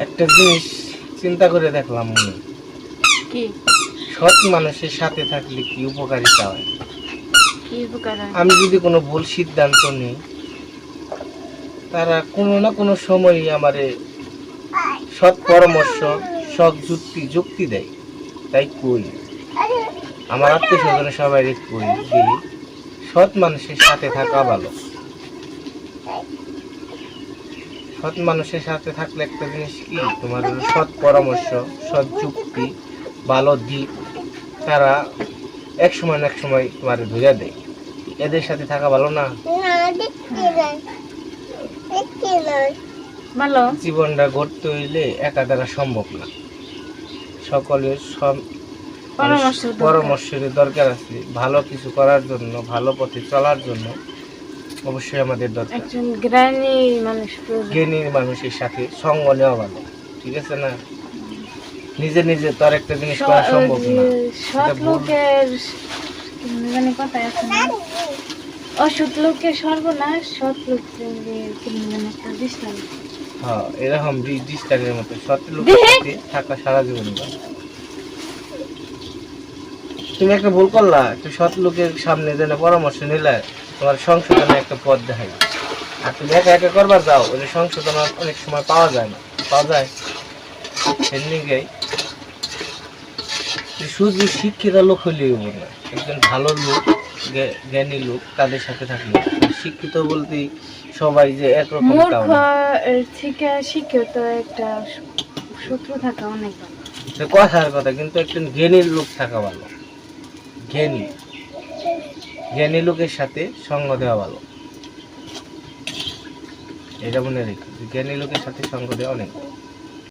একটা জিনিস চিন্তা করে দেখলাম মনে, কি সৎ মানুষের সাথে থাকলে কি উপকারিতা হয়। কি উপকার হয়? আমি যদি কোনো ভুল সিদ্ধান্ত নিই, তারা কোনো না কোনো সময়ই আমারে সৎ পরামর্শ, সৎ যুক্তি দেয়। তাই কই আমার আত্মীয় স্বজনের সবাই কই যে সৎ মানুষের সাথে থাকা ভালো। সৎ মানুষের সাথে থাকলে একটা জিনিস কি, তোমার হলো সৎ পরামর্শ, সৎ যুক্তি, ভালো দিক তারা এক সময় না এক সময় তোমার ধুইয়া দেয়। এদের সাথে থাকা ভালো না? ভালো। জীবনটা গড়তে হইলে একা দ্বারা সম্ভব না, সকলের পরামর্শের দরকার আছে। ভালো কিছু করার জন্য, ভালো পথে চলার জন্য অবশ্যই আমাদের দরকার একজন জ্ঞানী মানুষ প্রয়োজন। জ্ঞানী মানুষের সাথে সঙ্গ নেওয়া ভালো, ঠিক আছে না? নিজে নিজে তো আর একটা জিনিস করা সম্ভব না। সৎ লোকের মানে কথা আছে না, অসৎ লোকের সর্বনাশ, সৎ লোকের মানে একটা দৃষ্টান্ত। হ্যাঁ, এরকম ডিস্টার্বের মতো সৎ লোকের সাথে থাকা সারা জীবন ভালো। তুমি একটা ভুল করলা, একটু সৎ লোকের সামনে যেন পরামর্শ নিলে তোমার সংশোধনে একটা পথ দেখাই। আর তুমি একা একা করবার যাও, ওই সংশোধন অনেক সময় পাওয়া যায় না, পাওয়া যায় এমনি গাই। শুধু শিক্ষিত লোক হলেই হবো না, একজন ভালো লোক, জ্ঞানী লোক তাদের সাথে থাকলে। শিক্ষিত বলতে সবাই যে একরকম তাও মূর্খ না। থেকে শিক্ষিত একটা শত্রু থাকা অনেক ভালো। এটা কথার কথা, কিন্তু একজন জ্ঞানী লোক থাকা ভালো। জ্ঞানী লোকের সাথে সঙ্গ দেওয়া ভালো, এটা মনে রেখো। জ্ঞানী লোকের সাথে সঙ্গ দেওয়া অনেক ভালো।